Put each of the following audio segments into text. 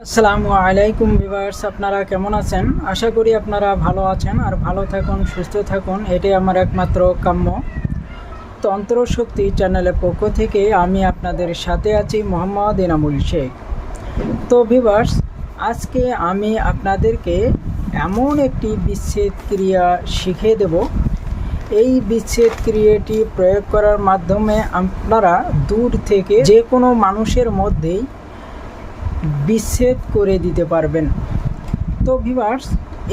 আসসালামু আলাইকুম ভিউয়ার্স, আপনারা কেমন আছেন? আশা করি আপনারা ভালো আছেন আর ভালো থাকুন, সুস্থ থাকুন, এটাই আমার একমাত্র কাম্য। তন্ত্র শক্তি চ্যানেলের পক্ষ থেকে আমি আপনাদের সাথে আছি মোহাম্মদ এনামুল শেখ। তো ভিউয়ার্স, আজকে আমি আপনাদেরকে এমন একটি বিচ্ছেদ ক্রিয়া শিখিয়ে দেব। এই বিচ্ছেদ ক্রিয়াটি প্রয়োগ করার মাধ্যমে আপনারা দূর থেকে যে কোনো মানুষের মধ্যেই বিচ্ছেদ করে দিতে পারবেন। তো ভিউয়ার্স,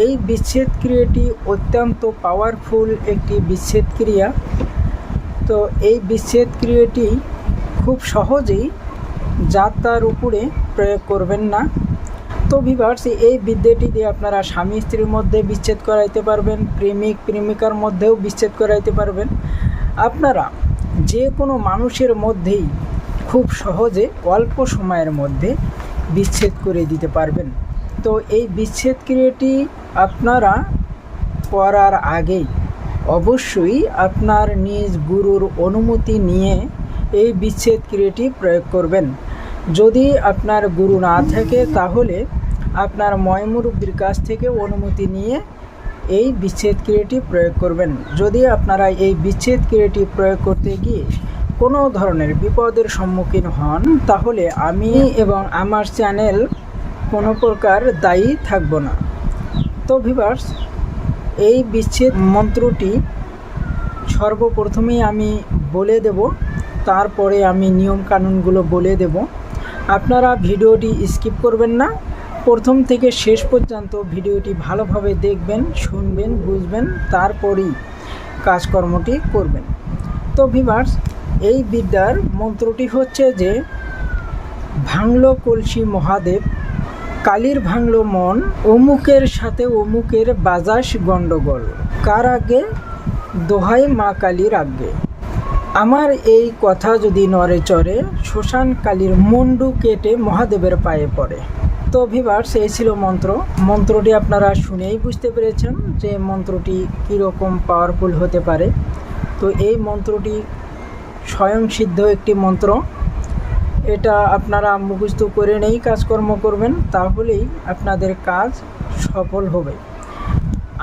এই বিচ্ছেদ ক্রিয়াটি অত্যন্ত পাওয়ারফুল একটি বিচ্ছেদ ক্রিয়া। তো এই বিচ্ছেদ ক্রিয়াটি খুব সহজেই যাত্রার উপরে প্রয়োগ করবেন না। তো ভিউয়ার্স, এই বিদ্যাটি দিয়ে আপনারা স্বামী স্ত্রীর মধ্যে বিচ্ছেদ করাইতে পারবেন, প্রেমিক প্রেমিকার মধ্যেও বিচ্ছেদ করাইতে পারবেন। আপনারা যে কোনো মানুষের মধ্যেই খুব সহজে অল্প সময়ের মধ্যে বিচ্ছেদ করে দিতে পারবেন। তো এই বিচ্ছেদ ক্রিয়াটি আপনারা করার আগেই অবশ্যই আপনার নিজ গুরুর অনুমতি নিয়ে এই বিচ্ছেদ ক্রিয়াটি প্রয়োগ করবেন। যদি আপনার গুরু না থাকে তাহলে আপনার ময়মুরব্বির কাছ থেকে অনুমতি নিয়ে এই বিচ্ছেদ ক্রিয়াটি প্রয়োগ করবেন। যদি আপনারা এই বিচ্ছেদ ক্রিয়াটি প্রয়োগ করতে গিয়ে কোনো ধরনের বিপদের সম্মুখীন হন তাহলে আমি এবং আমার চ্যানেল কোনো প্রকার দায়ী থাকব না। তো ভিউয়ার্স, এই বিচ্ছেদ মন্ত্রটি সর্বপ্রথমেই আমি বলে দেব, তারপরে আমি নিয়ম কানুনগুলো বলে দেব। আপনারা ভিডিওটি স্কিপ করবেন না, প্রথম থেকে শেষ পর্যন্ত ভিডিওটি ভালোভাবে দেখবেন, শুনবেন, বুঝবেন, তারপরেই কাজকর্মটি করবেন। তো ভিউয়ার্স, এই বিদ্যার মন্ত্রটি হচ্ছে যে, ভাঙলো কলসি মহাদেব, কালীর ভাঙলো মন, অমুকের সাথে অমুকের বাজাস গণ্ডগোল, কার আগে দোহাই মা কালীর আগে। আমার এই কথা যদি নড়ে চড়ে, শ্মশান কালীর মুন্ডু কেটে মহাদেবের পায়ে পড়ে। তো ভিউয়ার্স, এই ছিল মন্ত্রটি আপনারা শুনেই বুঝতে পেরেছেন যে মন্ত্রটি কীরকম পাওয়ারফুল হতে পারে। তো এই মন্ত্রটি স্বয়ংসিদ্ধ একটি মন্ত্র। এটা আপনারা মুখস্থ করে নিয়েই কাজকর্ম করবেন, তাহলেই আপনাদের কাজ সফল হবে।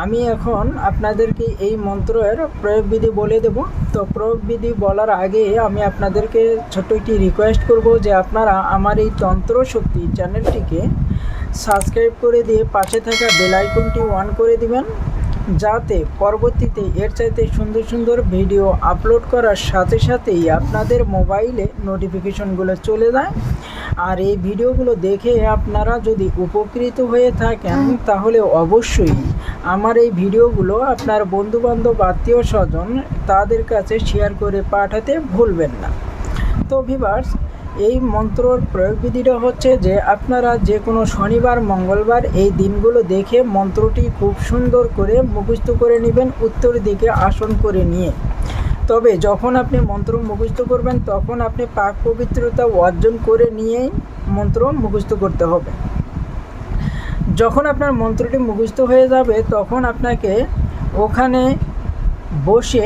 আমি এখন আপনাদেরকে এই মন্ত্রের প্রয়োগবিধি বলে দেব। তো প্রয়োগবিধি বলার আগে আমি আপনাদেরকে ছোট্ট একটি রিকোয়েস্ট করব যে আপনারা আমার এই তন্ত্র শক্তি চ্যানেলটিকে সাবস্ক্রাইব করে দিয়ে পাশে থাকা বেল আইকনটি অন করে দিবেন, যাতে পরবর্তীতে এর চাইতে সুন্দর সুন্দর ভিডিও আপলোড করার সাথে সাথেই আপনাদের মোবাইলে নোটিফিকেশনগুলো চলে যায়। আর এই ভিডিওগুলো দেখে আপনারা যদি উপকৃত হয়ে থাকেন তাহলে অবশ্যই আমার এই ভিডিওগুলো আপনার বন্ধুবান্ধব, আত্মীয় স্বজন তাদের কাছে শেয়ার করে পাঠাতে ভুলবেন না। তো ভিউয়ার্স, এই মন্ত্রর প্রয়োগবিধিটা হচ্ছে যে আপনারা যে কোনো শনিবার, মঙ্গলবার এই দিনগুলো দেখে মন্ত্রটি খুব সুন্দর করে মুখস্থ করে নেবেন, উত্তর দিকে আসন করে নিয়ে। তবে যখন আপনি মন্ত্র মুখস্থ করবেন তখন আপনি পাক পবিত্রতা অর্জন করে নিয়েই মন্ত্র মুখস্থ করতে হবে। যখন আপনার মন্ত্রটি মুখস্থ হয়ে যাবে তখন আপনাকে ওখানে বসে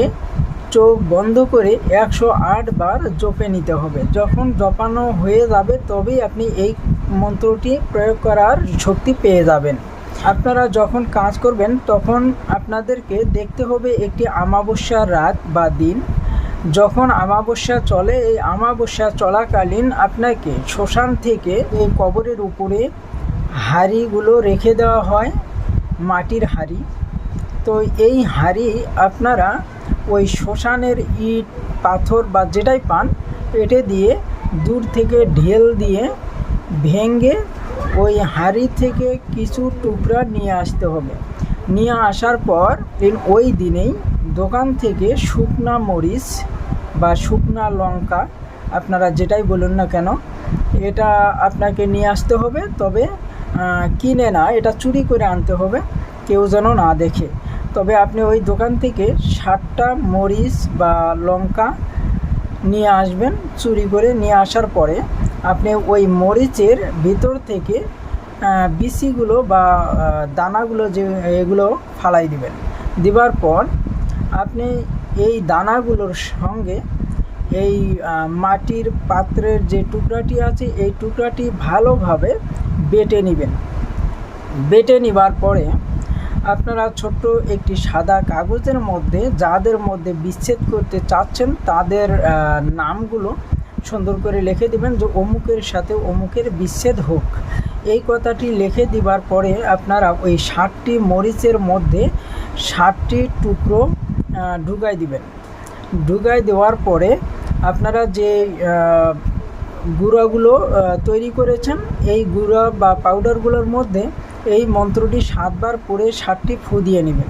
চোখ বন্ধ করে 108 বার জপে নিতে হবে। যখন জপানো হয়ে যাবে তবেই আপনি এই মন্ত্রটি প্রয়োগ করার শক্তি পেয়ে যাবেন। আপনারা যখন কাজ করবেন তখন আপনাদেরকে দেখতে হবে একটি অমাবস্যার রাত বা দিন। যখন অমাবস্যা চলে, এই অমাবস্যা চলাকালীন আপনাকে শ্মশান থেকে এই কবরের উপরে হাঁড়িগুলো রেখে দেওয়া হয়, মাটির হাঁড়ি। তো এই হাঁড়ি আপনারা ওই শ্মশানের ইট পাথর বা যেটাই পান পেটে দিয়ে দূর থেকে ঢেল দিয়ে ভেঙে ওই হাঁড়ি থেকে কিছু টুকরা নিয়ে আসতে হবে। নিয়ে আসার পর ওই দিনেই দোকান থেকে শুকনা মরিচ বা শুকনা লঙ্কা, আপনারা যেটাই বলুন না কেন, এটা আপনাকে নিয়ে আসতে হবে। তবে কিনে না, এটা চুরি করে আনতে হবে, কেউ যেন না দেখে। তবে আপনি ওই দোকান থেকে 60টা মরিচ বা লঙ্কা নিয়ে আসবেন। চুরি করে নিয়ে আসার পরে আপনি ওই মরিচের ভিতর থেকে বিচিগুলো বা দানাগুলো যে এগুলো ফালাই দিবেন। দেওয়ার পর আপনি এই দানাগুলোর সঙ্গে এই মাটির পাত্রের যে টুকরাটি আছে এই টুকরাটি ভালোভাবে বেটে নেবেন। বেটে নেবার পরে আপনারা ছোট্ট একটি সাদা কাগজের মধ্যে যাদের মধ্যে বিচ্ছেদ করতে চাচ্ছেন তাদের নামগুলো সুন্দর করে লিখে দিবেন যে অমুকের সাথে অমুকের বিচ্ছেদ হোক। এই কথাটি লিখে দিবার পরে আপনারা ওই 60টি মরিচের মধ্যে 60টি টুকরো ঢুকাই দিবেন। ঢুকাই দেওয়ার পরে আপনারা যে গুঁড়াগুলো তৈরি করেছেন এই গুঁড়া বা পাউডারগুলোর মধ্যে এই মন্ত্রটি 7 বার পরে 7টি ফু দিয়ে নেবেন।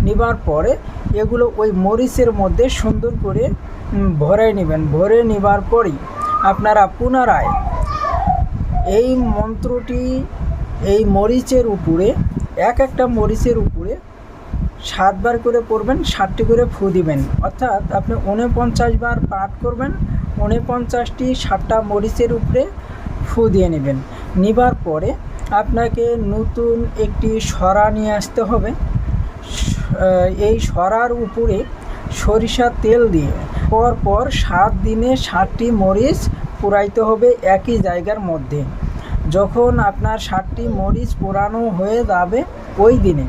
নেবার পরে এগুলো ওই মরিচের মধ্যে সুন্দর করে ভরে নেবেন। ভরে নেবার পরেই আপনারা পুনরায় এই মন্ত্রটি এই মরিচের উপরে একটা মরিচের উপরে 7 বার করে পড়বেন, 7টি করে ফু দিবেন। অর্থাৎ আপনি 49 বার পাঠ করবেন, 49টি 7টা মরিচের উপরে ফু দিয়ে নেবেন। নেবার পরে আপনাকে নতুন একটি সরা নিয়ে আসতে হবে। এই সরার উপরে সরিষার তেল দিয়ে পরপর 7 দিনে 7টি মরিচ পোড়াইতে হবে একই জায়গার মধ্যে। যখন আপনার 7টি মরিচ পোড়ানো হয়ে যাবে ওই দিনে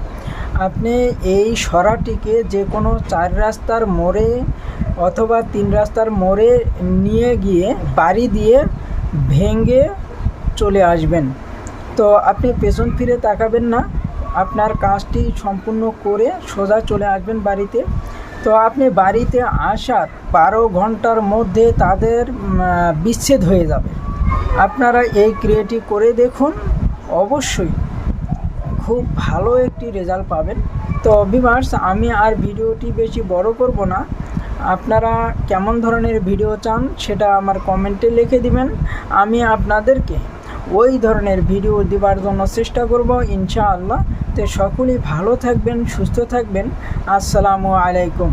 আপনি এই সরাটিকে যে কোনো 4 রাস্তার মোড়ে অথবা 3 রাস্তার মোড়ে নিয়ে গিয়ে বাড়ি দিয়ে ভেঙে চলে আসবেন। তো আপনি পেছন ফিরে তাকাবেন না, আপনার কাজটি সম্পূর্ণ করে সোজা চলে আসবেন বাড়িতে। তো আপনি বাড়িতে আসার 12 ঘন্টার মধ্যে তাদের বিচ্ছেদ হয়ে যাবে। আপনারা এই ক্রিয়াটি করে দেখুন, অবশ্যই খুব ভালো একটি রেজাল্ট পাবেন। তো ভিউয়ার্স, আমি আর ভিডিওটি বেশি বড় করব না। আপনারা কেমন ধরনের ভিডিও চান সেটা আমার কমেন্টে লিখে দিবেন। আমি আপনাদেরকে ওই ধরনের ভিডিও দেওয়ার জন্য চেষ্টা করব ইনশাআল্লাহ। তো সকলেই ভালো থাকবেন, সুস্থ থাকবেন। আসসালামু আলাইকুম।